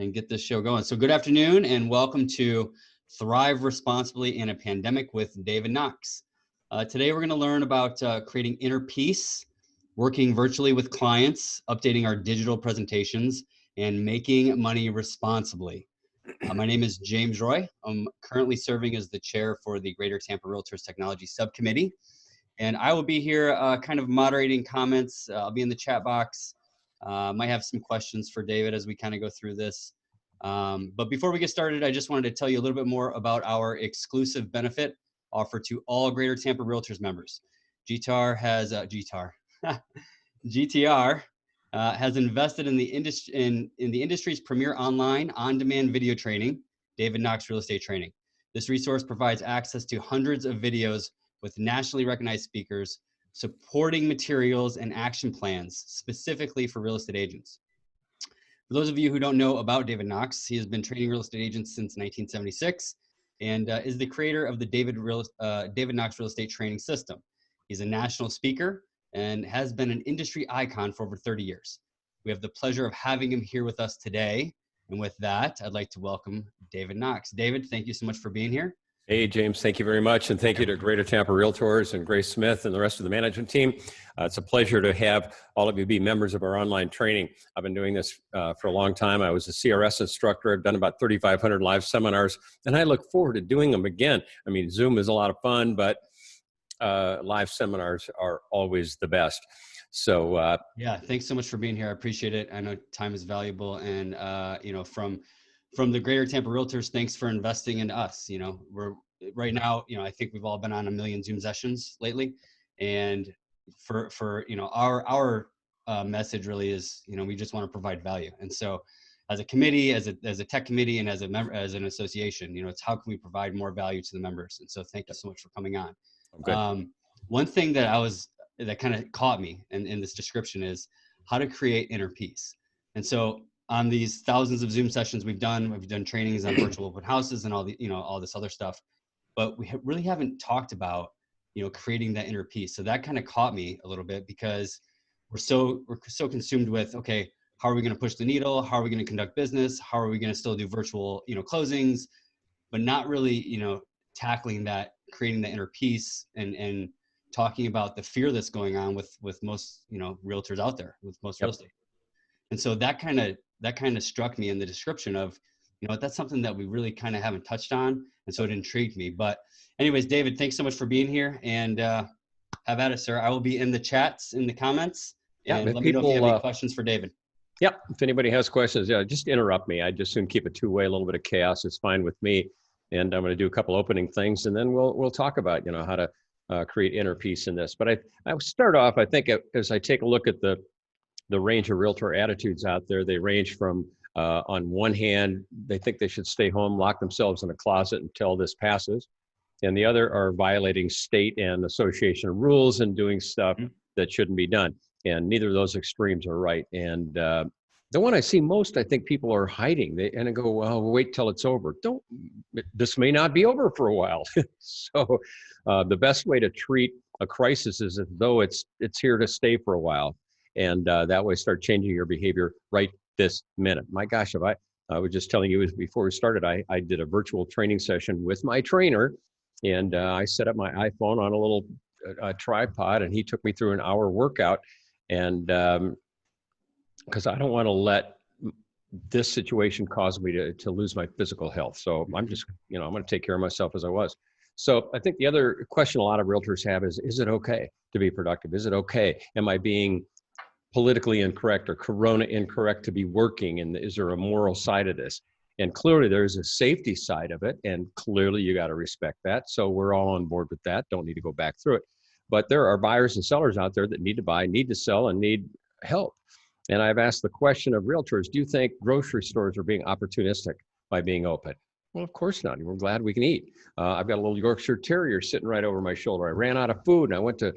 and get this show going. So good afternoon and welcome to Thrive Responsibly in a Pandemic with David Knox. Today we're going to learn about creating inner peace, working virtually with clients, updating our digital presentations, and making money responsibly. My name is James Roy. I'm currently serving as the chair for the Greater Tampa Realtors Technology Subcommittee. And I will be here kind of moderating comments. I'll be in the chat box. Might have some questions for David as we kind of go through this. But before we get started, I just wanted to tell you a little bit more about our exclusive benefit offered to all Greater Tampa Realtors members. GTR has invested in the industry's premier online on-demand video training, David Knox Real Estate Training. This resource provides access to hundreds of videos with nationally recognized speakers, supporting materials and action plans specifically for real estate agents. For those of you who don't know about David Knox, he has been training real estate agents since 1976 and is the creator of the David Knox Real Estate Training System. He's a national speaker and has been an industry icon for over 30 years. We have the pleasure of having him here with us today. And with that, I'd like to welcome David Knox. David, thank you so much for being here. Hey, James, thank you very much. And thank you to Greater Tampa Realtors and Grace Smith and the rest of the management team. It's a pleasure to have all of you be members of our online training. I've been doing this for a long time. I was a CRS instructor. I've done about 3,500 live seminars, and I look forward to doing them again. I mean, Zoom is a lot of fun, but live seminars are always the best. So yeah, thanks so much for being here. I appreciate it. I know time is valuable, and from the Greater Tampa Realtors, thanks for investing in us. We're right now, I think we've all been on a million Zoom sessions lately, and for our message really is, we just want to provide value. And so as a committee, as a tech committee, and as a member, as an association, it's how can we provide more value to the members. And so thank you so much for coming on. Okay. One thing that kind of caught me in this description is how to create inner peace. And so on these thousands of Zoom sessions we've done trainings on virtual open houses and all this other stuff, but we really haven't talked about, creating that inner peace. So that kind of caught me a little bit because we're so consumed with, okay, how are we going to push the needle? How are we going to conduct business? How are we going to still do virtual, closings, but not really, tackling that, creating the inner peace and talking about the fear that's going on with most, realtors out there, with most real estate. And so that kind of struck me in the description of, that's something that we really kind of haven't touched on. And so it intrigued me. But anyways, David, thanks so much for being here, and have at it, sir. I will be in the chats, in the comments. And let me know if you have any questions for David. Yeah, if anybody has questions, just interrupt me. I just soon keep it two-way, a little bit of chaos. It's fine with me. And I'm going to do a couple opening things, and then we'll talk about, how to create inner peace in this. But I start off, I think, as I take a look at the range of realtor attitudes out there, they range from, on one hand, they think they should stay home, lock themselves in a closet until this passes. And the other are violating state and association rules and doing stuff that shouldn't be done. And neither of those extremes are right. And the one I see most, I think people are hiding. And I go, well, wait till it's over. This may not be over for a while. So the best way to treat a crisis is as though it's here to stay for a while. And that way start changing your behavior right this minute. My gosh, I was just telling you before we started, I did a virtual training session with my trainer, and I set up my iPhone on a little tripod, and he took me through an hour workout. And because I don't want to let this situation cause me to lose my physical health. So I'm just, I'm going to take care of myself as I was. So I think the other question a lot of realtors have is it okay to be productive? Is it okay? Am I being politically incorrect or corona incorrect to be working? And is there a moral side of this? And clearly there's a safety side of it. And clearly you got to respect that. So we're all on board with that. Don't need to go back through it. But there are buyers and sellers out there that need to buy, need to sell, and need help. And I've asked the question of realtors, do you think grocery stores are being opportunistic by being open? Well, of course not. We're glad we can eat. I've got a little Yorkshire Terrier sitting right over my shoulder. I ran out of food and I went to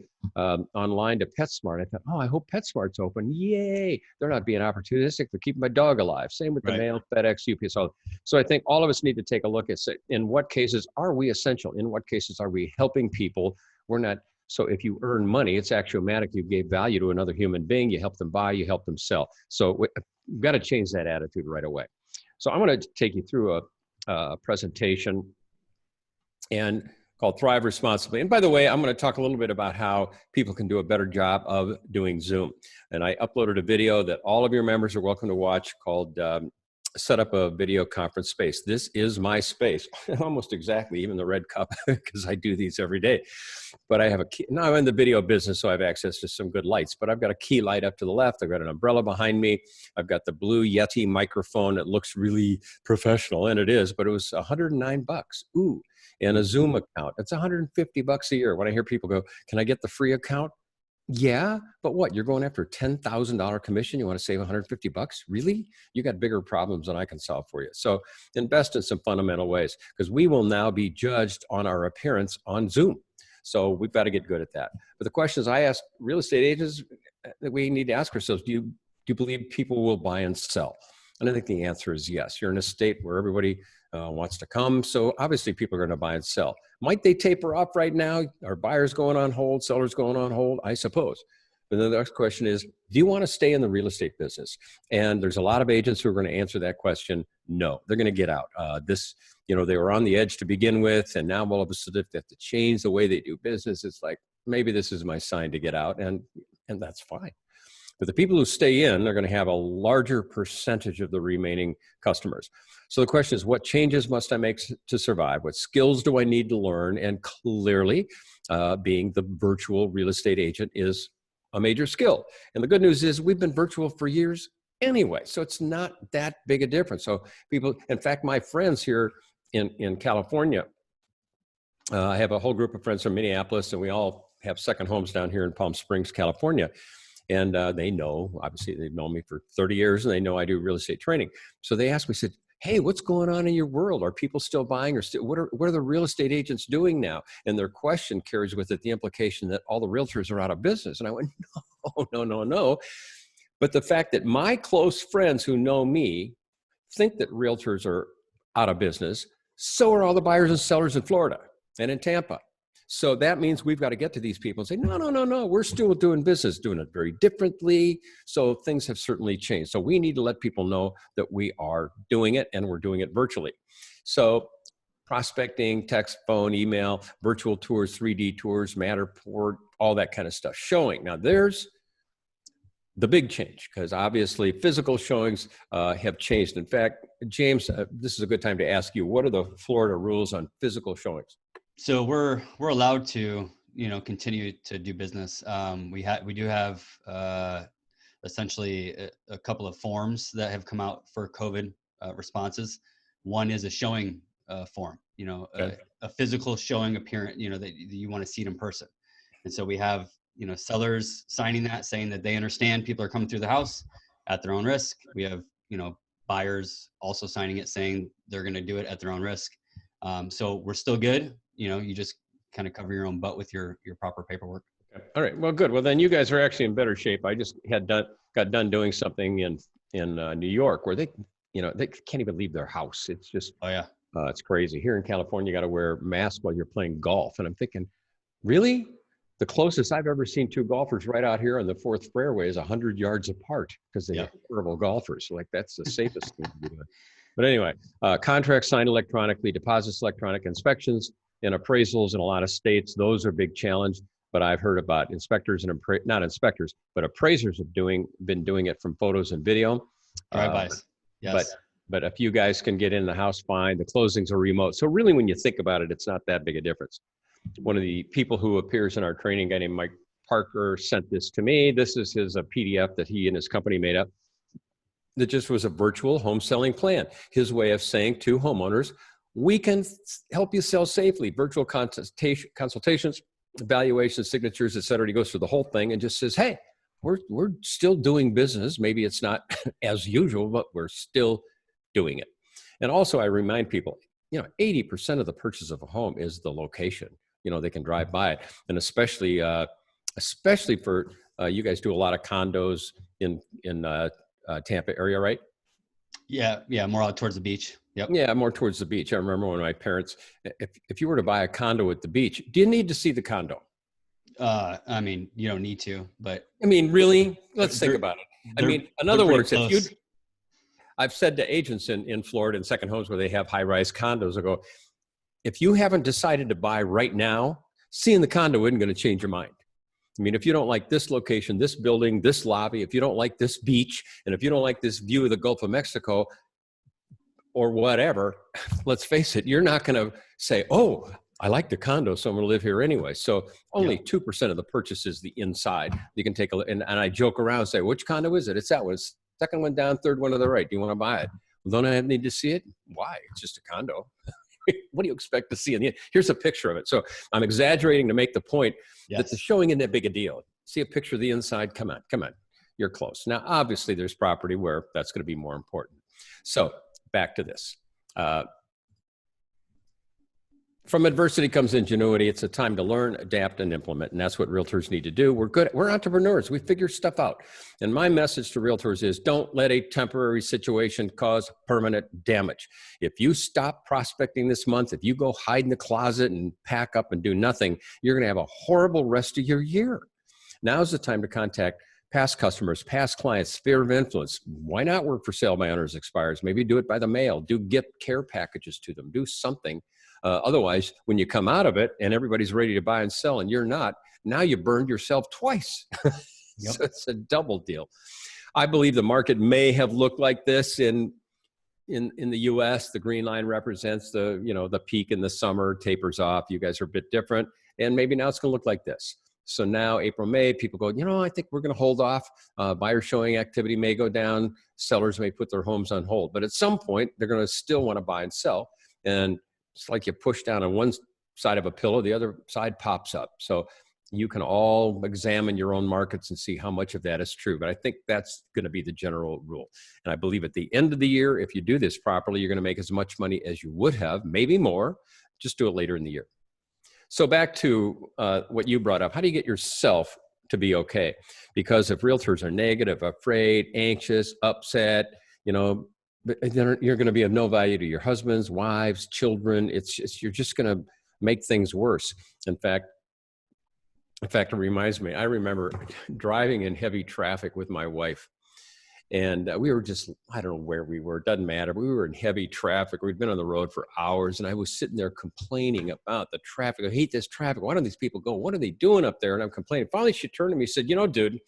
online to PetSmart. I thought, I hope PetSmart's open. Yay. They're not being opportunistic. They're keeping my dog alive. Same with the mail, FedEx, UPS. So I think all of us need to take a look at in what cases are we essential? In what cases are we helping people? We're not. So if you earn money, it's axiomatic. You gave value to another human being. You help them buy, you help them sell. So we've got to change that attitude right away. So I'm going to take you through a presentation and called Thrive Responsibly. And by the way, I'm going to talk a little bit about how people can do a better job of doing Zoom. And I uploaded a video that all of your members are welcome to watch called Set Up a Video Conference Space. This is my space, almost exactly, even the red cup, because I do these every day. But I have a key. Now I'm in the video business, so I have access to some good lights, but I've got a key light up to the left. I've got an umbrella behind me. I've got the blue Yeti microphone. It looks really professional, and it is, but it was $109. Ooh. And a Zoom account. It's $150 a year. When I hear people go, can I get the free account? Yeah, but what? You're going after a $10,000 commission? You want to save $150? Really? You got bigger problems than I can solve for you. So invest in some fundamental ways, because we will now be judged on our appearance on Zoom. So we've got to get good at that. But the questions I ask real estate agents that we need to ask ourselves, do you believe people will buy and sell? And I think the answer is yes. You're in a state where everybody wants to come. So obviously people are going to buy and sell. Might they taper off right now? Are buyers going on hold? Sellers going on hold? I suppose. But then the next question is, do you want to stay in the real estate business? And there's a lot of agents who are going to answer that question. No, they're going to get out. They were on the edge to begin with, and now all of a sudden they have to change the way they do business. It's like, maybe this is my sign to get out, and that's fine. But the people who stay in are going to have a larger percentage of the remaining customers. So the question is, what changes must I make to survive? What skills do I need to learn? And clearly, being the virtual real estate agent is a major skill. And the good news is we've been virtual for years anyway, so it's not that big a difference. So people, in fact, my friends here in California, I have a whole group of friends from Minneapolis, and we all have second homes down here in Palm Springs, California. And they know, obviously they've known me for 30 years, and they know I do real estate training. So they asked me, said, hey, what's going on in your world? Are people still buying, or what are the real estate agents doing now? And their question carries with it the implication that all the realtors are out of business. And I went, no. But the fact that my close friends who know me think that realtors are out of business, so are all the buyers and sellers in Florida and in Tampa. So that means we've got to get to these people and say, no, we're still doing business, doing it very differently. So things have certainly changed. So we need to let people know that we are doing it, and we're doing it virtually. So prospecting, text, phone, email, virtual tours, 3D tours, Matterport, all that kind of stuff. Showing. Now there's the big change, because obviously physical showings have changed. In fact, James, this is a good time to ask you, what are the Florida rules on physical showings? So we're allowed to, continue to do business. We do have essentially a couple of forms that have come out for COVID responses. One is a showing form, Okay. a physical showing appearance, that you want to see it in person. And so we have, sellers signing that, saying that they understand people are coming through the house at their own risk. We have, buyers also signing it, saying they're going to do it at their own risk. So we're still good. You just kind of cover your own butt with your proper paperwork. Okay. All right. Well, good. Well, then you guys are actually in better shape. I just got done doing something in New York where they can't even leave their house. It's just, oh yeah, it's crazy. Here in California, you got to wear a mask while you're playing golf. And I'm thinking, really? The closest I've ever seen two golfers right out here on the fourth fairway is 100 yards apart, because they're horrible golfers. So that's the safest thing to be doing. But anyway, contracts signed electronically, deposits electronic, inspections and appraisals in a lot of states. Those are a big challenge. But I've heard about inspectors and not inspectors, but appraisers have been doing it from photos and video. Drive-bys. Yes. But if you guys can get in the house, fine. The closings are remote. So really, when you think about it, it's not that big a difference. One of the people who appears in our training, a guy named Mike Parker, sent this to me. This is his PDF that he and his company made up. That just was a virtual home selling plan. His way of saying to homeowners, we can help you sell safely. Virtual consultations, evaluations, signatures, et cetera. He goes through the whole thing and just says, hey, we're still doing business. Maybe it's not as usual, but we're still doing it. And also I remind people, 80% of the purchase of a home is the location. They can drive by it. And especially for, you guys do a lot of condos in Tampa area, right? Yeah. More out towards the beach. Yep. Yeah, more towards the beach. I remember when my parents, if you were to buy a condo at the beach, do you need to see the condo? You don't need to, but really, let's think about it. In other words, I've said to agents in Florida and second homes where they have high-rise condos, I go, if you haven't decided to buy right now, seeing the condo isn't going to change your mind. I mean, if you don't like this location, this building, this lobby, if you don't like this beach, and if you don't like this view of the Gulf of Mexico or whatever, let's face it, you're not going to say, oh, I like the condo, so I'm going to live here anyway. So only 2% of the purchase is the inside. You can take a look, and I joke around and say, which condo is it? It's that one. It's second one down, third one to the right. Do you want to buy it? Well, don't I need to see it? Why? It's just a condo. What do you expect to see in the end? Here's a picture of it. So I'm exaggerating to make the point that the showing isn't that big a deal. See a picture of the inside? Come on. You're close. Now, obviously, there's property where that's going to be more important. So back to this. From adversity comes ingenuity. It's a time to learn, adapt, and implement. And that's what realtors need to do. We're entrepreneurs. We figure stuff out. And my message to realtors is don't let a temporary situation cause permanent damage. If you stop prospecting this month, if you go hide in the closet and pack up and do nothing, you're going to have a horrible rest of your year. Now's the time to contact past customers, past clients, sphere of influence. Why not work for sale by owners expires? Maybe do it by the mail. Do gift care packages to them. Do something. Otherwise, when you come out of it and everybody's ready to buy and sell and you're not, now you burned yourself twice. So it's a double deal. I believe the market may have looked like this in the U.S. The green line represents the peak in the summer, tapers off. You guys are a bit different. And maybe now it's going to look like this. So now April, May, people go, I think we're going to hold off. Buyer showing activity may go down. Sellers may put their homes on hold. But at some point, they're going to still want to buy and sell. And it's like you push down on one side of a pillow, the other side pops up. So you can all examine your own markets and see how much of that is true. But I think that's going to be the general rule. And I believe at the end of the year, if you do this properly, you're going to make as much money as you would have, maybe more. Just do it later in the year. So back to what you brought up. How do you get yourself to be okay? Because if realtors are negative, afraid, anxious, upset, but then you're going to be of no value to your husbands, wives, children. You're just going to make things worse. In fact, it reminds me, I remember driving in heavy traffic with my wife. And we were just, I don't know where we were, it doesn't matter. But we were in heavy traffic. We'd been on the road for hours. And I was sitting there complaining about the traffic. I hate this traffic. Why don't these people go? What are they doing up there? And I'm complaining. Finally, she turned to me and said, dude,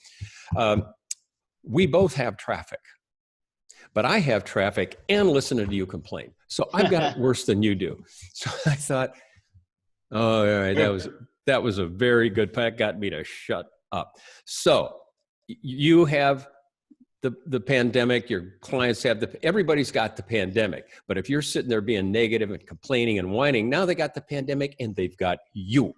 we both have traffic. But I have traffic and listening to you complain. So I've got it worse than you do. So I thought, oh, all right, that was a very good pack. Got me to shut up. So you have the pandemic, your clients have everybody's got the pandemic. But if you're sitting there being negative and complaining and whining, now they got the pandemic and they've got you.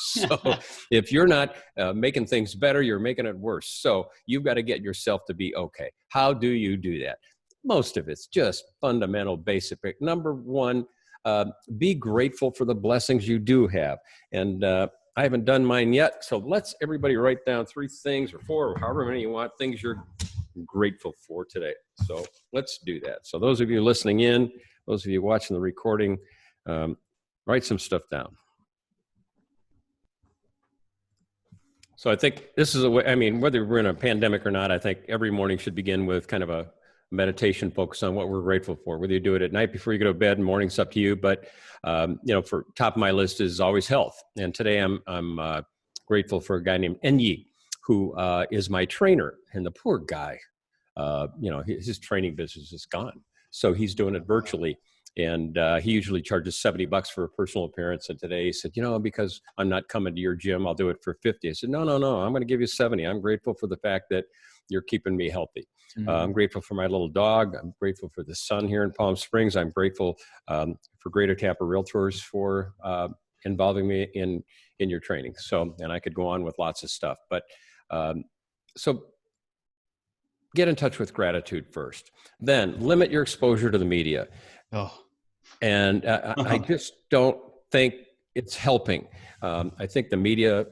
So if you're not making things better, you're making it worse. So you've got to get yourself to be okay. How do you do that? Most of it's just fundamental, basic. Number one, be grateful for the blessings you do have. And I haven't done mine yet. So let's everybody write down 3 things or 4 or however many you want, things you're grateful for today. So let's do that. So those of you listening in, those of you watching the recording, write some stuff down. So I think this is a way, whether we're in a pandemic or not, I think every morning should begin with kind of a meditation focus on what we're grateful for. Whether you do it at night before you go to bed, morning's up to you. But, for top of my list is always health. And today I'm grateful for a guy named Enyi, who is my trainer. And the poor guy, his training business is gone. So he's doing it virtually. And he usually charges $70 for a personal appearance. And today he said, because I'm not coming to your gym, I'll do it for 50. I said, no, I'm going to give you 70. I'm grateful for the fact that you're keeping me healthy. Mm-hmm. I'm grateful for my little dog. I'm grateful for the sun here in Palm Springs. I'm grateful for Greater Tampa Realtors for involving me in your training. So, and I could go on with lots of stuff, but so get in touch with gratitude first. Then limit your exposure to the media. Oh. And I just don't think it's helping. I think the media,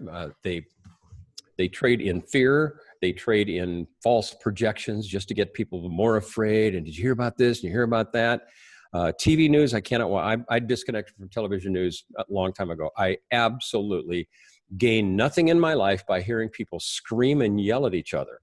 they trade in fear. They trade in false projections just to get people more afraid. And did you hear about this? Did you hear about that? TV news, I cannot. I disconnected from television news a long time ago. I absolutely gain nothing in my life by hearing people scream and yell at each other.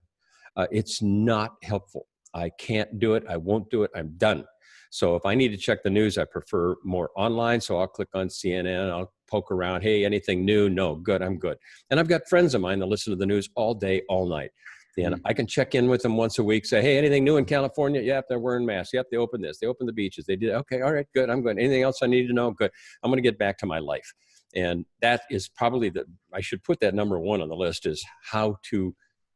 It's not helpful. I can't do it. I won't do it. I'm done. So if I need to check the news, I prefer more online. So I'll click on CNN. I'll poke around. Hey, anything new? No, good. I'm good. And I've got friends of mine that listen to the news all day, all night. And I can check in with them once a week, say, hey, anything new in California? Yep, they're wearing masks. Yep, they opened this. They opened the beaches. They did. Okay, all right, good. I'm good. Anything else I need to know? Good. I'm going to get back to my life. And that is probably I should put that number one on the list, is how to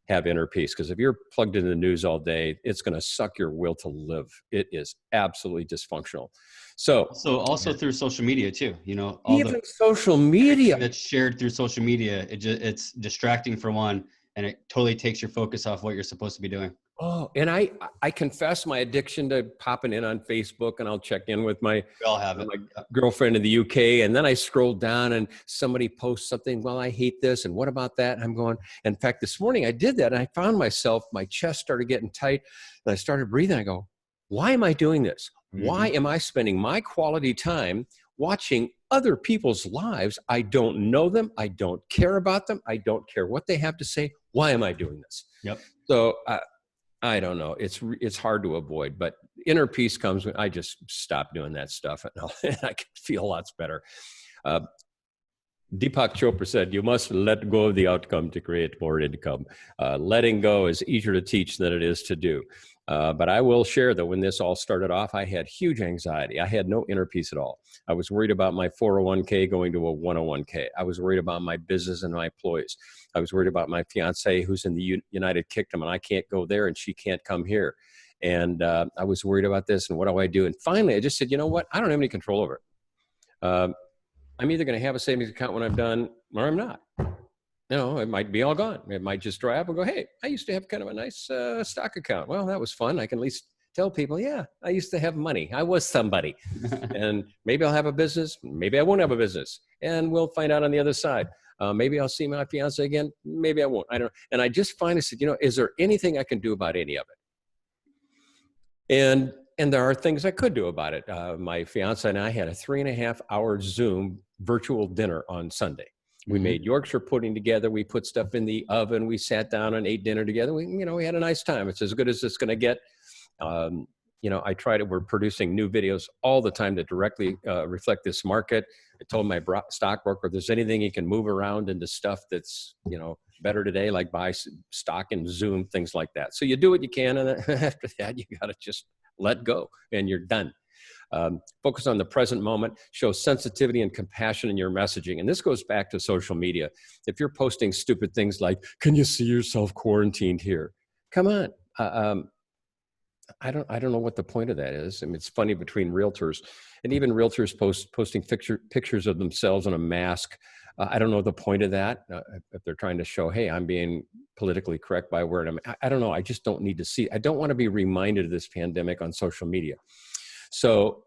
have inner peace. Because if you're plugged into the news all day, it's going to suck your will to live. It is absolutely dysfunctional. So also through social media too, even social media that's shared through social media, it's distracting for one, and it totally takes your focus off what you're supposed to be doing. Oh, and I confess my addiction to popping in on Facebook, and I'll check in with my girlfriend in the UK. And then I scroll down and somebody posts something. Well, I hate this. And what about that? And I'm going, in fact, this morning I did that, and I found myself, my chest started getting tight, and I started breathing. I go, why am I doing this? Why am I spending my quality time watching other people's lives? I don't know them. I don't care about them. I don't care what they have to say. Why am I doing this? Yep. So I don't know. It's hard to avoid, but inner peace comes when I just stop doing that stuff, and I can feel lots better. Deepak Chopra said, you must let go of the outcome to create more income. Letting go is easier to teach than it is to do. But I will share that when this all started off, I had huge anxiety. I had no inner peace at all. I was worried about my 401k going to a 101k. I was worried about my business and my employees. I was worried about my fiance who's in the United Kingdom, and I can't go there and she can't come here. And I was worried about this, and what do I do? And finally, I just said, you know what? I don't have any control over it. I'm either going to have a savings account when I'm done, or I'm not. It might be all gone. It might just dry up and go, hey, I used to have kind of a nice stock account. Well, that was fun. I can at least tell people, yeah, I used to have money. I was somebody. And maybe I'll have a business. Maybe I won't have a business. And we'll find out on the other side. Maybe I'll see my fiance again. Maybe I won't. I don't know. And I just finally said, is there anything I can do about any of it? And there are things I could do about it. My fiance and I had a 3.5-hour Zoom virtual dinner on Sunday. We made Yorkshire pudding together. We put stuff in the oven. We sat down and ate dinner together. We had a nice time. It's as good as it's going to get. I tried it. We're producing new videos all the time that directly reflect this market. I told my stockbroker, if there's anything you can move around into stuff that's, better today, like buy stock in Zoom, things like that. So you do what you can. And then after that, you got to just let go and you're done. Focus on the present moment, show sensitivity and compassion in your messaging. And this goes back to social media. If you're posting stupid things like, can you see yourself quarantined here? Come on. I don't know what the point of that is. I mean, it's funny between realtors, and even realtors posting pictures of themselves in a mask. I don't know the point of that. If they're trying to show, hey, I'm being politically correct by wearing them. I don't know. I just don't need to see. I don't want to be reminded of this pandemic on social media. So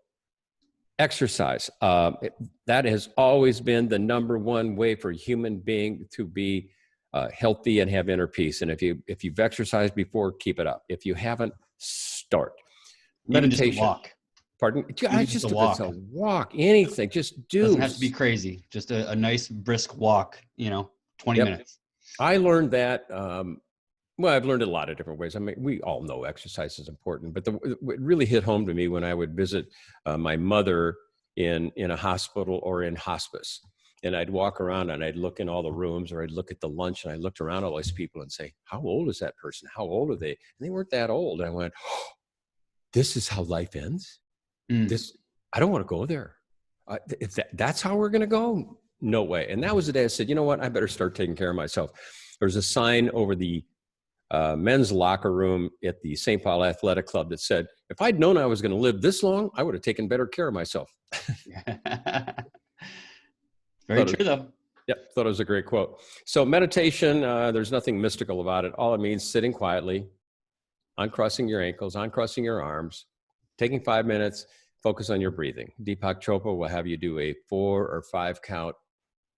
exercise, that has always been the number one way for a human being to be healthy and have inner peace. And if you've exercised before, keep it up. If you haven't, start. Meditation. Just a walk. Pardon? Just a walk. It's a walk. Anything. Just do. It doesn't have to be crazy. Just a nice brisk walk. 20 minutes. I learned that. Well, I've learned it a lot of different ways. I mean, we all know exercise is important, but it really hit home to me when I would visit my mother in a hospital or in hospice. And I'd walk around and I'd look in all the rooms, or I'd look at the lunch, and I looked around all these people and say, how old is that person? How old are they? And they weren't that old. And I went, oh, this is how life ends? I don't want to go there. If that's how we're going to go? No way. And that was the day I said, you know what? I better start taking care of myself. There's a sign over the men's locker room at the St. Paul Athletic Club that said, if I'd known I was going to live this long, I would have taken better care of myself. Very true, though. Yep, thought it was a great quote. So meditation, there's nothing mystical about it. All it means, sitting quietly, uncrossing your ankles, uncrossing your arms, taking 5 minutes, focus on your breathing. Deepak Chopra will have you do a 4 or 5 count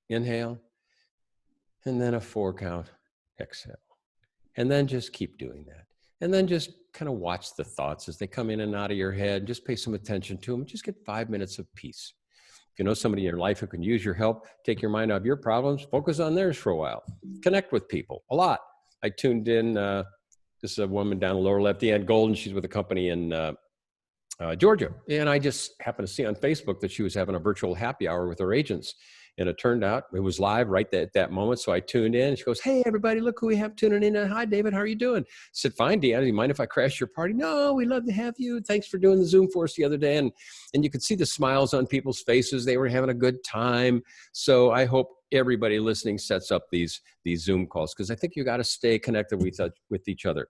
inhale, and then a 4 count exhale. And then just keep doing that. And then just kind of watch the thoughts as they come in and out of your head. Just pay some attention to them. Just get 5 minutes of peace. If you know somebody in your life who can use your help, take your mind off your problems, focus on theirs for a while. Connect with people a lot. I tuned in this is a woman down the lower left, Deanne Golden. She's with a company in Georgia. And I just happened to see on Facebook that she was having a virtual happy hour with her agents. And it turned out it was live right at that moment. So I tuned in. She goes, "Hey, everybody, look who we have tuning in. Hi, David. How are you doing?" I said, "Fine, Deanna. Do you mind if I crash your party?" "No, we love to have you. Thanks for doing the Zoom for us the other day." And you could see the smiles on people's faces. They were having a good time. So I hope everybody listening sets up these Zoom calls, because I think you got to stay connected with each other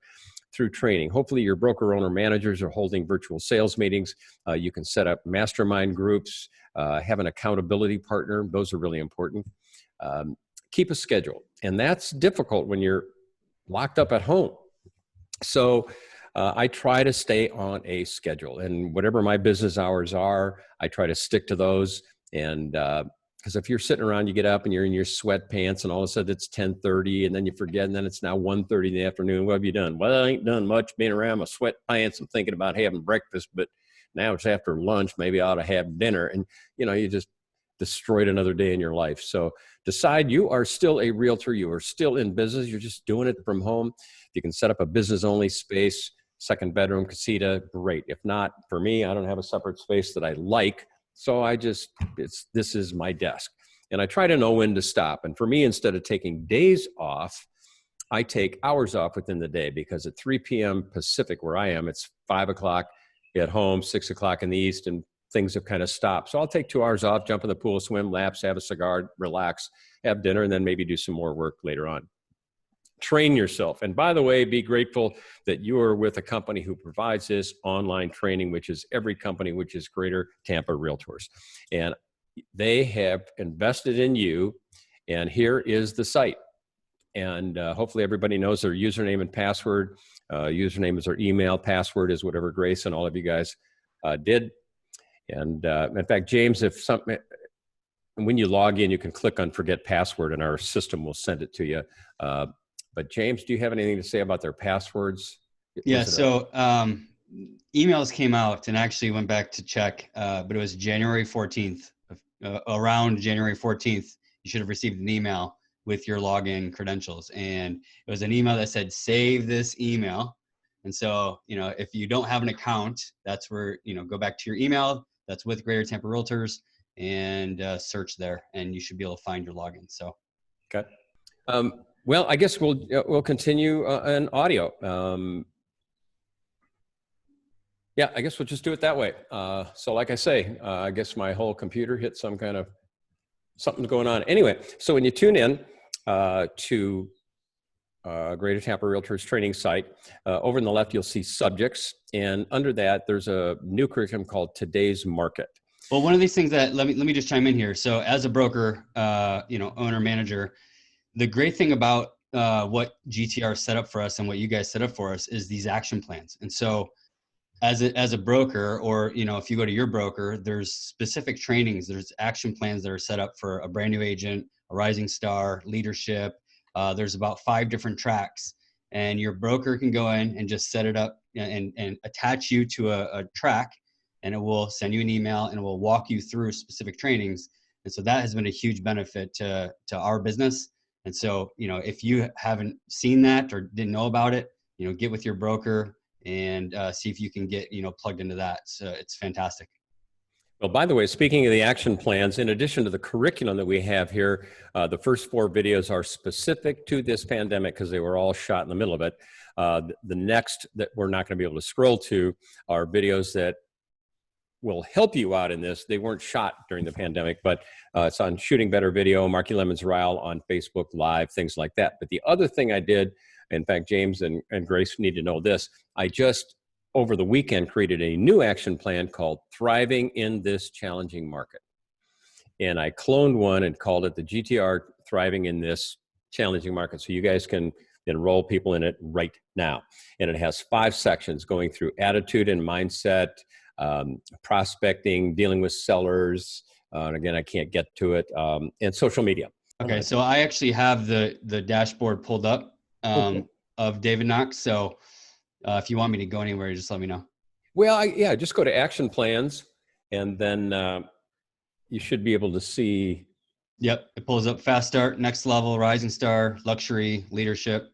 through training. Hopefully your broker owner managers are holding virtual sales meetings. You can set up mastermind groups, have an accountability partner. Those are really important. Keep a schedule. And that's difficult when you're locked up at home. So I try to stay on a schedule, and whatever my business hours are, I try to stick to those. And because if you're sitting around, you get up and you're in your sweatpants and all of a sudden it's 10:30 and then you forget, and then it's now 1:30 in the afternoon. What have you done? "Well, I ain't done much, being around my sweatpants. I'm thinking about having breakfast, but now it's after lunch. Maybe I ought to have dinner." And, you just destroyed another day in your life. So decide you are still a realtor. You are still in business. You're just doing it from home. If you can set up a business only space, second bedroom, casita, great. If not, for me, I don't have a separate space that I like. So this is my desk. And I try to know when to stop. And for me, instead of taking days off, I take hours off within the day, because at 3 p.m. Pacific, where I am, it's 5 o'clock at home, 6 o'clock in the East, and things have kind of stopped. So I'll take 2 hours off, jump in the pool, swim laps, have a cigar, relax, have dinner, and then maybe do some more work later on. Train yourself. And by the way, be grateful that you are with a company who provides this online training, which is every company, which is Greater Tampa Realtors. And they have invested in you. And here is the site. And hopefully everybody knows their username and password. Username is their email. Password is whatever Grace and all of you guys did. And in fact, James, when you log in, you can click on forget password and our system will send it to you. But James, do you have anything to say about their passwords? Yeah, so emails came out and actually went back to check, but it was January 14th. Around January 14th, you should have received an email with your login credentials. And it was an email that said, "Save this email." And so, if you don't have an account, that's where, go back to your email. That's with Greater Tampa Realtors, and search there, and you should be able to find your login. So, okay. Well, I guess we'll continue in audio. Yeah, I guess we'll just do it that way. So like I say, I guess my whole computer hit something's going on. Anyway, so when you tune in to Greater Tampa Realtors training site, over on the left, you'll see subjects. And under that, there's a new curriculum called Today's Market. Well, one of these things that, let me just chime in here. So as a broker, owner, manager, the great thing about what GTR set up for us and what you guys set up for us is these action plans. And so as a broker, or, if you go to your broker, there's specific trainings, there's action plans that are set up for a brand new agent, a rising star, leadership. There's about 5 different tracks, and your broker can go in and just set it up and attach you to a track, and it will send you an email and it will walk you through specific trainings. And so that has been a huge benefit to our business. And so, if you haven't seen that or didn't know about it, get with your broker and see if you can get, plugged into that. So it's fantastic. Well, by the way, speaking of the action plans, in addition to the curriculum that we have here, the first 4 videos are specific to this pandemic because they were all shot in the middle of it. The next that we're not going to be able to scroll to are videos that will help you out in this. They weren't shot during the pandemic, but it's on Shooting Better Video, Marky Lemon's Rile on Facebook Live, things like that. But the other thing I did, in fact, James and Grace need to know this, I just, over the weekend, created a new action plan called Thriving in This Challenging Market. And I cloned one and called it the GTR Thriving in This Challenging Market. So you guys can enroll people in it right now. And it has 5 sections going through attitude and mindset, prospecting, dealing with sellers, and again, I can't get to it, and social media. Okay, so I actually have the dashboard pulled up of David Knox. So if you want me to go anywhere, just let me know. Well, just go to action plans, and then you should be able to see. Yep, it pulls up fast start, next level, rising star, luxury, leadership.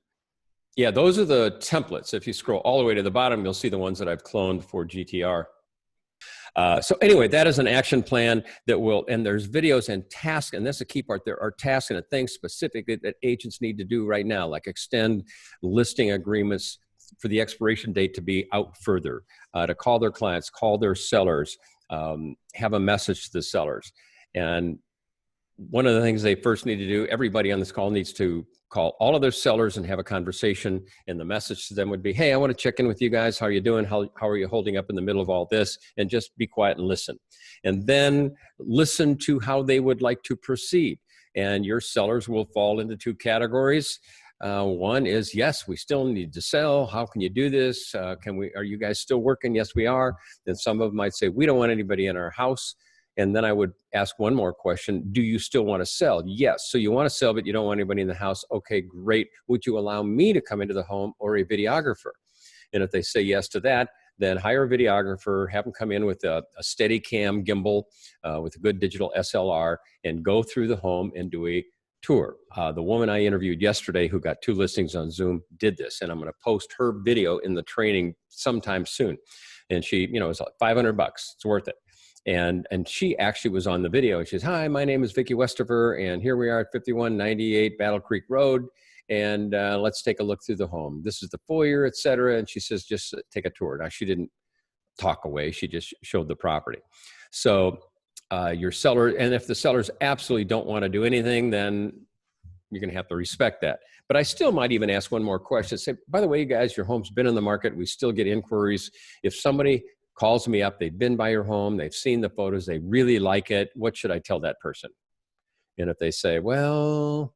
Yeah, those are the templates. If you scroll all the way to the bottom, you'll see the ones that I've cloned for GTR. So anyway, that is an action plan that will, and there's videos and tasks, and that's the key part. There are tasks and things specifically that agents need to do right now, like extend listing agreements for the expiration date to be out further, to call their clients, call their sellers, have a message to the sellers. And one of the things they first need to do, everybody on this call needs to call all of their sellers and have a conversation. And the message to them would be, hey, I want to check in with you guys. How are you doing? How are you holding up in the middle of all this? And just be quiet and listen. And then listen to how they would like to proceed. And your sellers will fall into two categories. One is, yes, we still need to sell. How can you do this? Are you guys still working? Yes, we are. Then some of them might say, we don't want anybody in our house. And then I would ask one more question. Do you still want to sell? Yes. So you want to sell, but you don't want anybody in the house. Okay, great. Would you allow me to come into the home or a videographer? And if they say yes to that, then hire a videographer, have them come in with a steady cam gimbal with a good digital SLR and go through the home and do a tour. The woman I interviewed yesterday who got 2 listings on Zoom did this, and I'm going to post her video in the training sometime soon. And she, it's like $500. It's worth it. And she actually was on the video. And she says, hi, my name is Vicki Westover, and here we are at 5198 Battle Creek Road, and let's take a look through the home. This is the foyer, et cetera. And she says, just take a tour. Now, she didn't talk away. She just showed the property. So your seller, and if the sellers absolutely don't want to do anything, then you're going to have to respect that. But I still might even ask one more question. Say, by the way, you guys, your home's been in the market. We still get inquiries. If somebody calls me up, they've been by your home, they've seen the photos, they really like it, what should I tell that person? And if they say, well,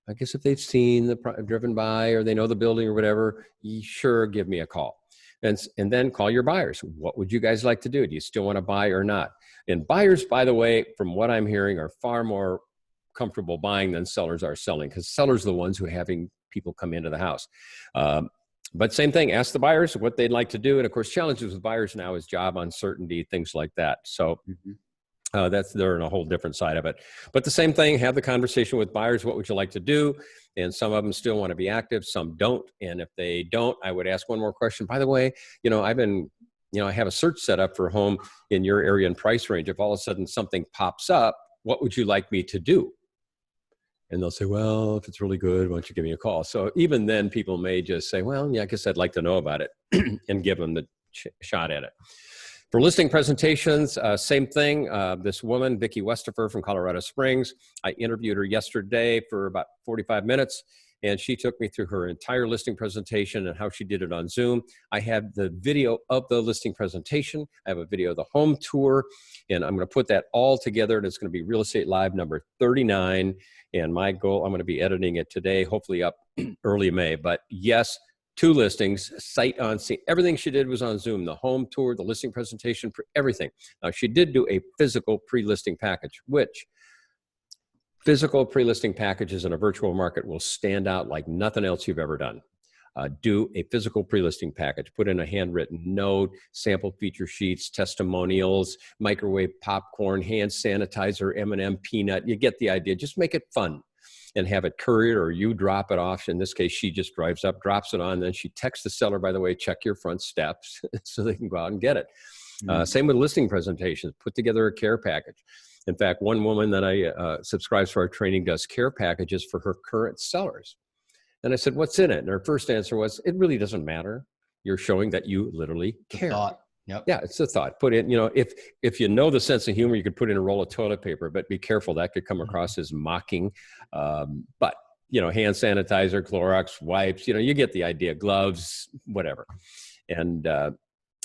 I guess if they've seen driven by, or they know the building or whatever, sure, give me a call. And then call your buyers. What would you guys like to do? Do you still want to buy or not? And buyers, by the way, from what I'm hearing, are far more comfortable buying than sellers are selling, because sellers are the ones who are having people come into the house. But same thing, ask the buyers what they'd like to do. And of course, challenges with buyers now is job uncertainty, things like that. So they're in a whole different side of it. But the same thing, have the conversation with buyers. What would you like to do? And some of them still want to be active, some don't. And if they don't, I would ask one more question. By the way, I have a search set up for a home in your area and price range. If all of a sudden something pops up, what would you like me to do? And they'll say, well, if it's really good, why don't you give me a call? So even then, people may just say, well, yeah, I guess I'd like to know about it and give them the shot at it. For listing presentations, same thing. This woman, Vicki Westover from Colorado Springs, I interviewed her yesterday for about 45 minutes, and she took me through her entire listing presentation and how she did it on Zoom. I have the video of the listing presentation. I have a video of the home tour, and I'm going to put that all together, and it's going to be Real Estate Live number 39. And my goal, I'm going to be editing it today, hopefully up early May. But yes, 2 listings, sight on scene. Everything she did was on Zoom, the home tour, the listing presentation, everything. Now, she did do a physical pre-listing package, which physical pre-listing packages in a virtual market will stand out like nothing else you've ever done. Do a physical pre-listing package, put in a handwritten note, sample feature sheets, testimonials, microwave popcorn, hand sanitizer, M&M peanut. You get the idea. Just make it fun and have it couriered, or you drop it off. In this case, she just drives up, drops it on, then she texts the seller, by the way, check your front steps so they can go out and get it. Same with listing presentations. Put together a care package. In fact, one woman that I subscribes to our training does care packages for her current sellers. And I said, what's in it? And her first answer was, it really doesn't matter. You're showing that you literally care. Thought. Yep. Yeah, it's a thought. Put in, if you know the sense of humor, you could put in a roll of toilet paper, but be careful. That could come across as mocking. But hand sanitizer, Clorox, wipes, you get the idea, gloves, whatever. And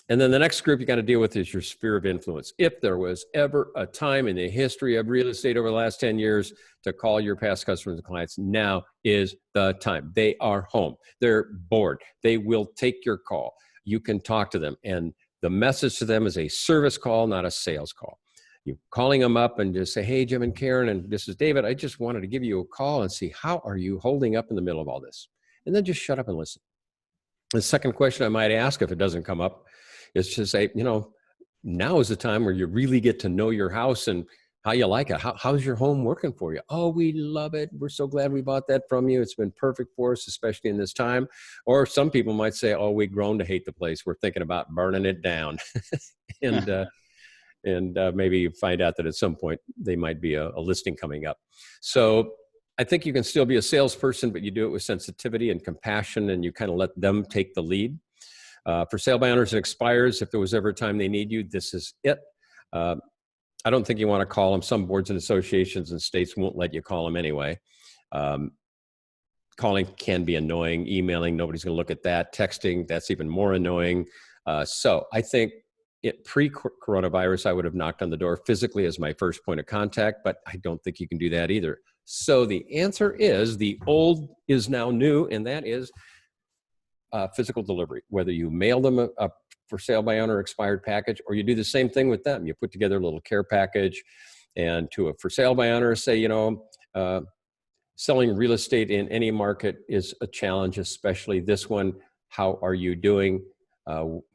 then the next group you got to deal with is your sphere of influence. If there was ever a time in the history of real estate over the last 10 years to call your past customers and clients, now is the time. They are home. They're bored. They will take your call. You can talk to them. And the message to them is a service call, not a sales call. You're calling them up and just say, hey, Jim and Karen, and this is David. I just wanted to give you a call and see, how are you holding up in the middle of all this? And then just shut up and listen. The second question I might ask, if it doesn't come up, is to say, now is the time where you really get to know your house and How you like it? How's your home working for you? Oh, we love it. We're so glad we bought that from you. It's been perfect for us, especially in this time. Or some people might say, oh, we've grown to hate the place. We're thinking about burning it down. and maybe you find out that at some point they might be a listing coming up. So I think you can still be a salesperson, but you do it with sensitivity and compassion, and you kind of let them take the lead. For sale by owners and expires, if there was ever a time they need you, this is it. I don't think you want to call them. Some boards and associations and states won't let you call them anyway. Calling can be annoying. Emailing, nobody's going to look at that. Texting, that's even more annoying. So I think pre-coronavirus, I would have knocked on the door physically as my first point of contact, but I don't think you can do that either. So the answer is the old is now new, and that is physical delivery. Whether you mail them a for sale by owner expired package, or you do the same thing with them. You put together a little care package, and to a for sale by owner, say, you know, selling real estate in any market is a challenge, especially this one. How are you doing?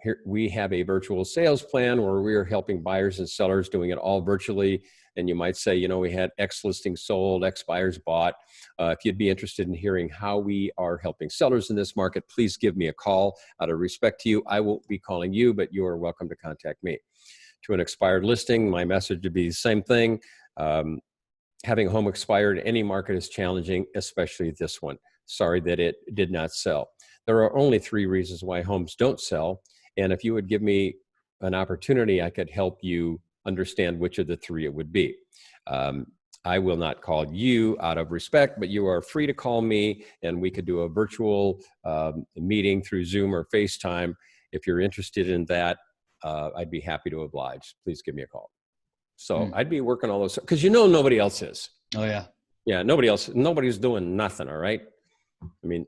Here we have a virtual sales plan where we are helping buyers and sellers, doing it all virtually. And you might say, you know, we had X listings sold, X buyers bought. If you'd be interested in hearing how we are helping sellers in this market, please give me a call. Out of respect to you, I won't be calling you, but you are welcome to contact me. To an expired listing, my message would be the same thing. Having a home expired in any market is challenging, especially this one. Sorry that it did not sell. There are only 3 reasons why homes don't sell. And if you would give me an opportunity, I could help you understand which of the 3 it would be. I will not call you out of respect, but you are free to call me, and we could do a virtual meeting through Zoom or FaceTime. If you're interested in that, I'd be happy to oblige. Please give me a call. So I'd be working all those, because you know nobody else is. Oh, yeah. Yeah, nobody's doing nothing, all right? I mean,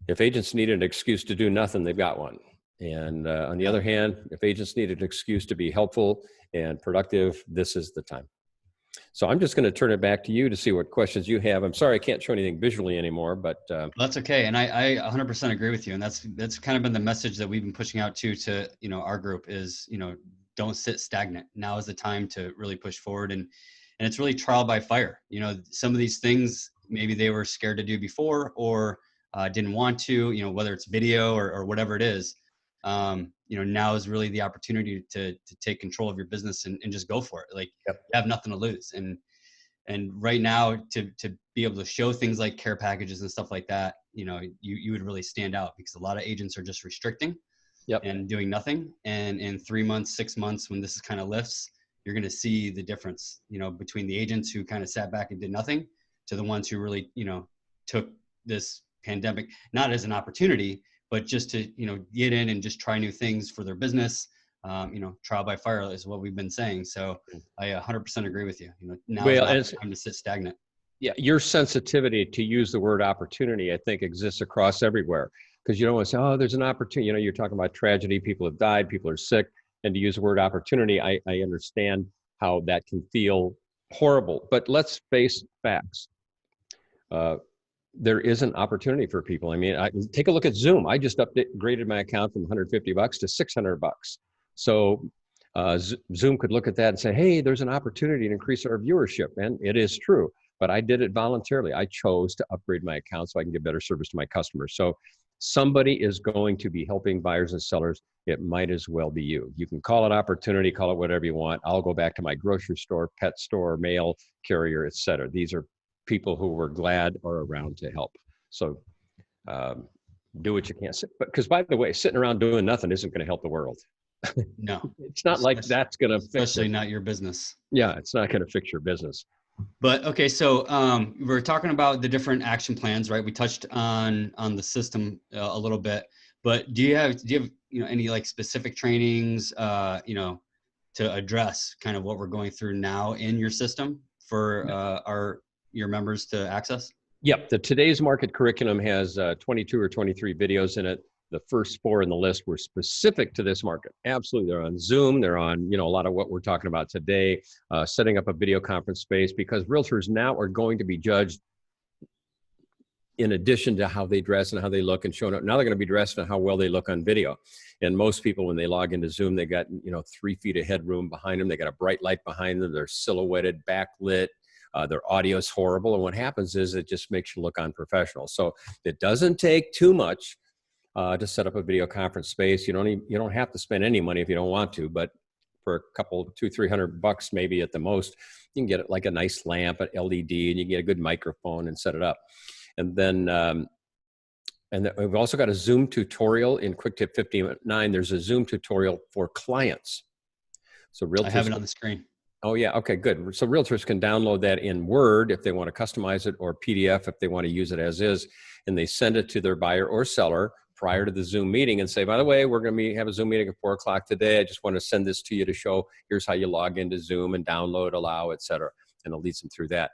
if agents need an excuse to do nothing, they've got one. And on the other hand, if agents need an excuse to be helpful and productive, this is the time. So I'm just going to turn it back to you to see what questions you have. I'm sorry I can't show anything visually anymore, but that's okay. And I 100% agree with you. And that's kind of been the message that we've been pushing out to you know, our group is, you know, don't sit stagnant. Now is the time to really push forward, and it's really trial by fire. You know, some of these things maybe they were scared to do before, or didn't want to, you know, whether it's video or whatever it is. You know, now is really the opportunity to take control of your business and just go for it. Like, Yep. You have nothing to lose. And right now to be able to show things like care packages and stuff like that, you know, you would really stand out, because a lot of agents are just restricting Yep. and doing nothing. And in 3 months, 6 months, when this kind of lifts, you're going to see the difference, you know, between the agents who kind of sat back and did nothing to the ones who really, you know, took this pandemic, not as an opportunity, but just to, you know, get in and just try new things for their business. You know, trial by fire is what we've been saying. So I 100% agree with you. You know, now is not the time to sit stagnant. Yeah, your sensitivity to use the word opportunity, I think, exists across everywhere. Because you don't want to say, oh, there's an opportunity. You know, you're talking about tragedy, people have died, people are sick. And to use the word opportunity, I understand how that can feel horrible. But let's face facts. There is an opportunity for people. I mean, take a look at Zoom. I just upgraded my account from $150 to $600. So Zoom could look at that and say, hey, there's an opportunity to increase our viewership. And it is true, but I did it voluntarily. I chose to upgrade my account so I can give better service to my customers. So somebody is going to be helping buyers and sellers. It might as well be you. You can call it opportunity, call it whatever you want. I'll go back to my grocery store, pet store, mail carrier, et cetera. These are people who were glad are around to help. So do what you can. But because, by the way, sitting around doing nothing isn't going to help the world. No, it's not like that's going to fix it. Especially not your business. Yeah, it's not going to fix your business. But okay, so we're talking about the different action plans, right? We touched on the system a little bit, but do you have you know, any like specific trainings you know, to address kind of what we're going through now in your system for your members to access? Yep, the Today's Market curriculum has 22 or 23 videos in it. The first 4 in the list were specific to this market. Absolutely, they're on Zoom. They're on, you know, a lot of what we're talking about today, setting up a video conference space, because realtors now are going to be judged in addition to how they dress and how they look and showing up. Now they're going to be dressed and how well they look on video. And most people, when they log into Zoom, they got, 3 feet of headroom behind them. They got a bright light behind them. They're silhouetted, backlit. Their audio is horrible. And what happens is it just makes you look unprofessional. So it doesn't take too much to set up a video conference space. You don't have to spend any money if you don't want to, but for a couple, $200-300 maybe at the most, you can get it like a nice lamp, an LED, and you can get a good microphone and set it up. And then, we've also got a Zoom tutorial in Quick Tip 59. There's a Zoom tutorial for clients. So realtors, I have it on the screen. Oh yeah, okay, good. So realtors can download that in Word if they want to customize it, or PDF if they want to use it as is, and they send it to their buyer or seller prior to the Zoom meeting and say, by the way, we're going to have a Zoom meeting at 4 o'clock today. I just want to send this to you to show, here's how you log into Zoom and download, allow, et cetera. And it leads them through that.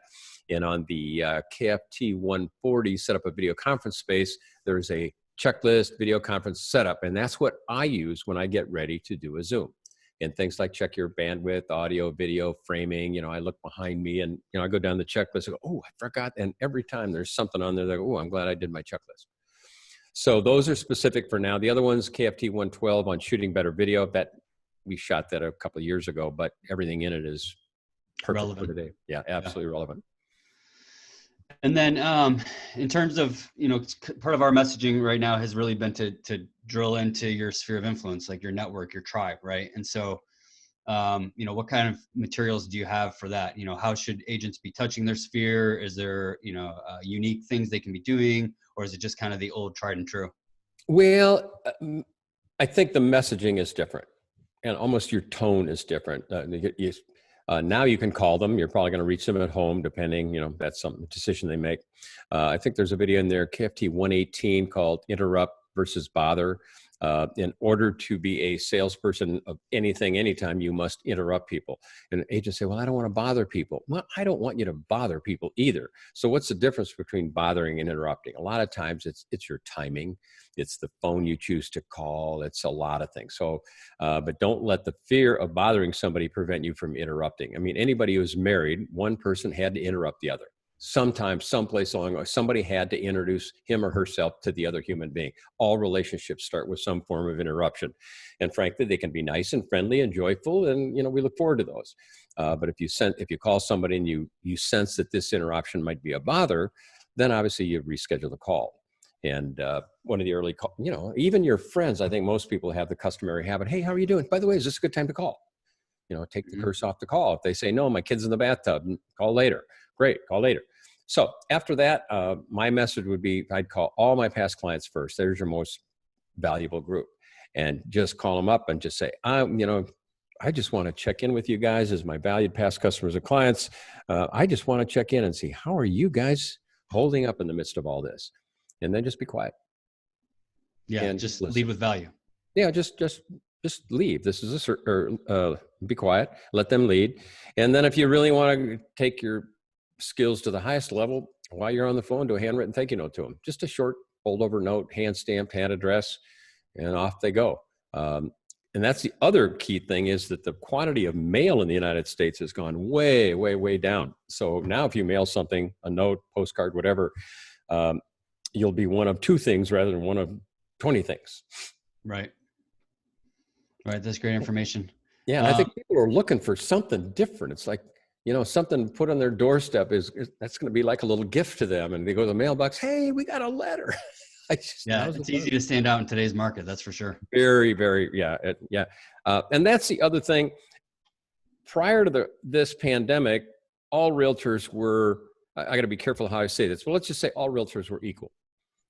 And on the KFT 140 set up a video conference space, there's a checklist video conference setup. And that's what I use when I get ready to do a Zoom. And things like check your bandwidth, audio, video, framing. I look behind me and, I go down the checklist and go, oh, I forgot. And every time there's something on there, they go, oh, I'm glad I did my checklist. So those are specific for now. The other one's KFT 112 on shooting better video. That we shot that a couple of years ago, but everything in it is perfect relevant for today. Yeah, absolutely relevant. And then in terms of, part of our messaging right now has really been to drill into your sphere of influence, like your network, your tribe, right? And so, what kind of materials do you have for that? How should agents be touching their sphere? Is there, unique things they can be doing, or is it just kind of the old tried and true? Well, I think the messaging is different, and almost your tone is different. Now you can call them. You're probably going to reach them at home, depending, that's some decision they make. I think there's a video in there, KFT 118, called Interrupt versus Bother. In order to be a salesperson of anything, anytime, you must interrupt people. And agents say, well, I don't want to bother people. Well, I don't want you to bother people either. So what's the difference between bothering and interrupting? A lot of times it's your timing. It's the phone you choose to call. It's a lot of things. So, but don't let the fear of bothering somebody prevent you from interrupting. I mean, anybody who's married, one person had to interrupt the other. Sometimes, someplace along the way, somebody had to introduce him or herself to the other human being. All relationships start with some form of interruption. And frankly, they can be nice and friendly and joyful, and we look forward to those. But if you call somebody and you sense that this interruption might be a bother, then obviously you reschedule the call. And one of the early even your friends, I think most people have the customary habit, hey, how are you doing? By the way, is this a good time to call? Take the curse off the call. If they say, no, my kid's in the bathtub, call later. Great, call later. So after that, my message would be, I'd call all my past clients first. There's your most valuable group. And just call them up and just say, I just want to check in with you guys as my valued past customers and clients. I just want to check in and see, how are you guys holding up in the midst of all this? And then just be quiet. Yeah, and just lead with value. Yeah, just leave. This is be quiet, let them lead. And then if you really want to take your skills to the highest level, while you're on the phone, do a handwritten thank you note to them. Just a short holdover note, hand stamped, hand address, and off they go. And that's the other key thing, is that the quantity of mail in the United States has gone way, way, way down. So now if you mail something, a note, postcard, whatever, you'll be one of 2 things rather than one of 20 things. Right. That's great information. Yeah. I think people are looking for something different. It's like, something put on their doorstep that's going to be like a little gift to them. And they go to the mailbox, hey, we got a letter. It's easy to stand out in today's market. That's for sure. Very, very, yeah. And that's the other thing. Prior to this pandemic, all realtors were, I got to be careful how I say this, but let's just say all realtors were equal,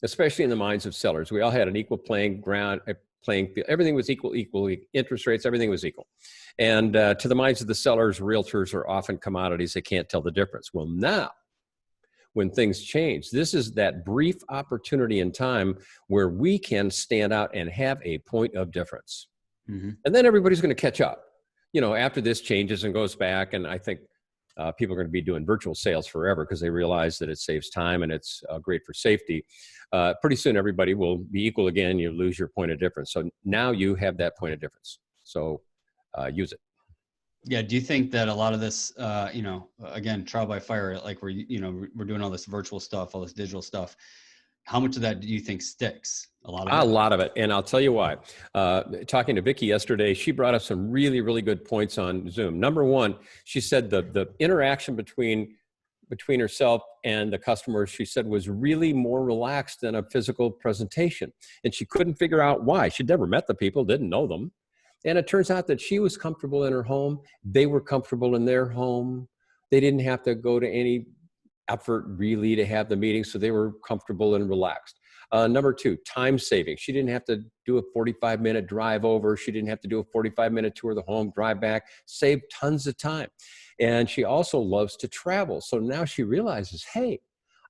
especially in the minds of sellers. We all had an equal playing field. Everything was equally interest rates, everything was equal. And to the minds of the sellers, realtors are often commodities. They can't tell the difference. Well, now, when things change, this is that brief opportunity in time where we can stand out and have a point of difference. Mm-hmm. And then everybody's going to catch up. After this changes and goes back, and I think people are going to be doing virtual sales forever because they realize that it saves time and it's great for safety. Pretty soon, everybody will be equal again. You lose your point of difference. So now you have that point of difference. So use it. Yeah. Do you think that a lot of this, again, trial by fire, like we're doing all this virtual stuff, all this digital stuff. How much of that do you think sticks? A lot of A it? lot of it, and I'll tell you why. Talking to Vicky yesterday, she brought up some really, really good points on Zoom. Number one, she said the interaction between herself and the customer, she said, was really more relaxed than a physical presentation, and she couldn't figure out why. She'd never met the people, didn't know them, and it turns out that she was comfortable in her home. They were comfortable in their home. They didn't have to go to any effort really to have the meeting, so they were comfortable and relaxed. Number two, time saving. She didn't have to do a 45-minute drive over. She didn't have to do a 45-minute tour of the home, drive back, save tons of time. And she also loves to travel. So now she realizes, hey,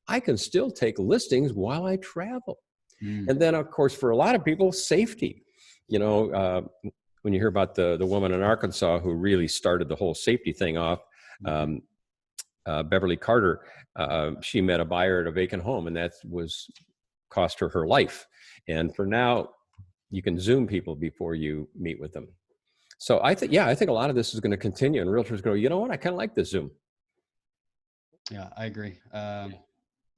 I can still take listings while I travel. And then, of course, for a lot of people, safety. When you hear about the woman in Arkansas who really started the whole safety thing off, Beverly Carter, she met a buyer at a vacant home, and that was cost her life. And for now, you can Zoom people before you meet with them. So I think a lot of this is going to continue, and realtors go, you know what, I kind of like this Zoom. Yeah, I agree.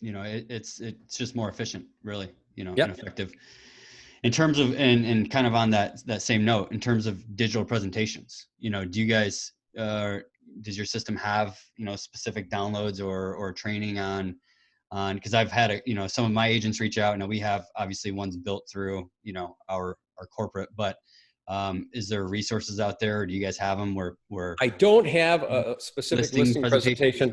It's just more efficient, really, Yep. and effective. In terms of, and kind of on that same note, in terms of digital presentations, do you guys, does your system have, specific downloads or training on, because I've had some of my agents reach out. Now we have obviously ones built through, our corporate, but is there resources out there? Or do you guys have them where I don't have a specific listing presentation,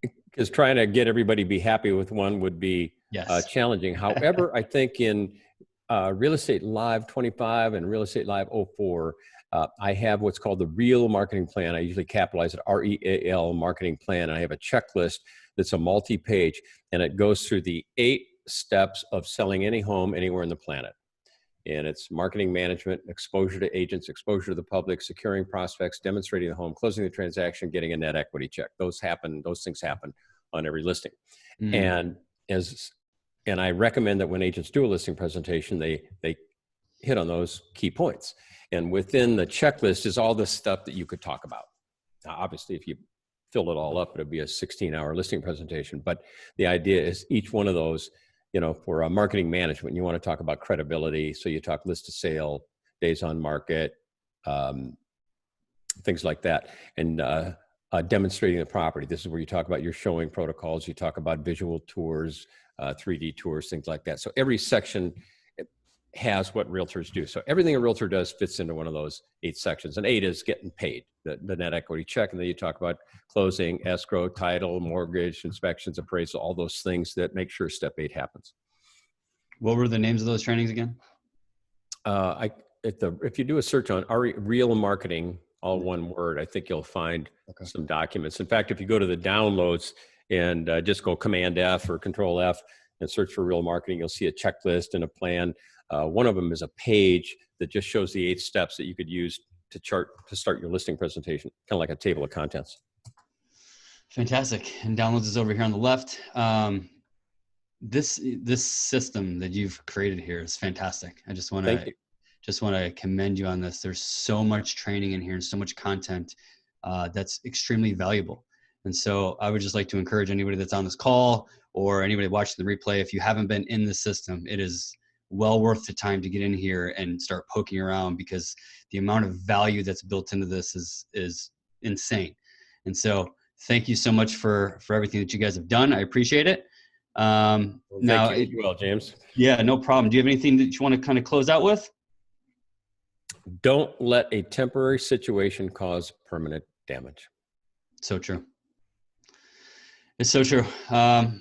because trying to get everybody to be happy with one would be challenging. However, I think in Real Estate Live 25 and Real Estate Live 04, I have what's called the Real Marketing Plan. I usually capitalize it, REAL Marketing Plan. And I have a checklist that's a multi-page, and it goes through the 8 steps of selling any home anywhere on the planet. And it's marketing management, exposure to agents, exposure to the public, securing prospects, demonstrating the home, closing the transaction, getting a net equity check. Those things happen on every listing. And I recommend that when agents do a listing presentation, they hit on those key points. And within the checklist is all the stuff that you could talk about. Now, obviously, if you fill it all up, it'll be a 16-hour listing presentation. But the idea is each one of those, for marketing management, you want to talk about credibility. So you talk list to sale, days on market, things like that. And demonstrating the property. This is where you talk about your showing protocols. You talk about visual tours, 3D tours, things like that. So every section has what realtors do. So everything a realtor does fits into one of those 8 sections. And 8 is getting paid, the net equity check. And then you talk about closing, escrow, title, mortgage, inspections, appraisal, all those things that make sure step 8 happens. What were the names of those trainings again? If you do a search on Real Marketing, all one word, I think you'll find some documents. In fact, if you go to the downloads and just go Command F or Control F and search for Real Marketing, you'll see a checklist and a plan. One of them is a page that just shows the 8 steps that you could use to start your listing presentation, kind of like a table of contents. Fantastic. And downloads is over here on the left. This system that you've created here is fantastic. I just want to commend you on this. There's so much training in here and so much content that's extremely valuable. And so I would just like to encourage anybody that's on this call or anybody watching the replay, if you haven't been in the system, it is well worth the time to get in here and start poking around, because the amount of value that's built into this is insane. And so thank you so much for everything that you guys have done. I appreciate it. Thank you as well, James. Yeah, no problem. Do you have anything that you want to kind of close out with? Don't let a temporary situation cause permanent damage. So true. It's so true.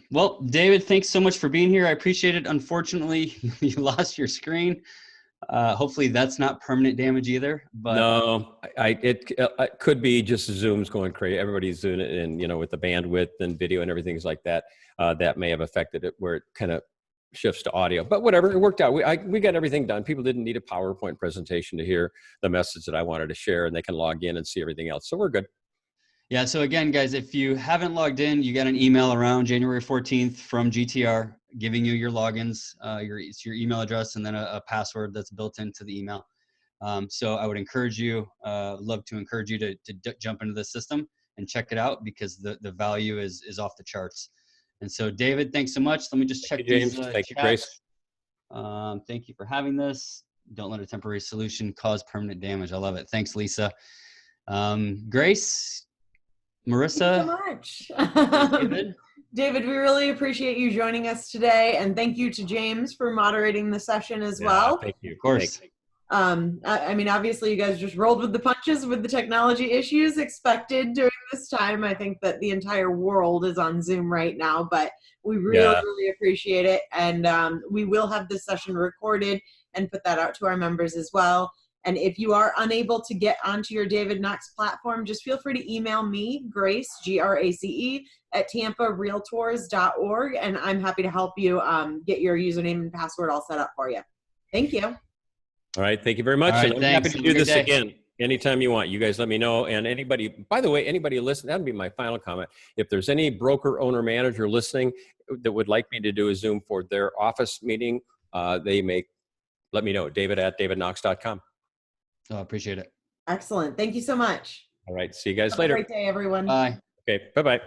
Well, David, thanks so much for being here. I appreciate it. Unfortunately, you lost your screen. Hopefully that's not permanent damage either. But no, it could be just Zoom's going crazy. Everybody's doing it, and with the bandwidth and video and everything's like that, that may have affected it where it kind of shifts to audio. But whatever, it worked out. We got everything done. People didn't need a PowerPoint presentation to hear the message that I wanted to share, and they can log in and see everything else. So we're good. Yeah. So again, guys, if you haven't logged in, you got an email around January 14th from GTR giving you your logins, your email address, and then a password that's built into the email. So I would encourage you, love to encourage you to jump into the system and check it out, because the value is off the charts. And so, David, thanks so much. Let me just check James. these Thank you, Grace. chats. Thank you for having this. Don't let a temporary solution cause permanent damage. I love it. Thanks, Lisa. Grace, Marissa. Thank you so much. David. David, we really appreciate you joining us today, and thank you to James for moderating the session as well. Thank you. Of course. I mean, obviously you guys just rolled with the punches with the technology issues expected during this time. I think that the entire world is on Zoom right now, but we really appreciate it. And we will have this session recorded and put that out to our members as well. And if you are unable to get onto your David Knox platform, just feel free to email me, Grace, Grace, at tamparealtors.org, and I'm happy to help you get your username and password all set up for you. Thank you. All right. Thank you very much. Right, and I'm thanks. happy to do this again anytime you want. You guys let me know. And anybody, by the way, anybody listening, that'd be my final comment. If there's any broker, owner, manager listening that would like me to do a Zoom for their office meeting, they may let me know. David@davidknox.com. Oh, I appreciate it. Excellent. Thank you so much. All right. See you guys Have later. a great day, everyone. Bye. Okay. Bye-bye.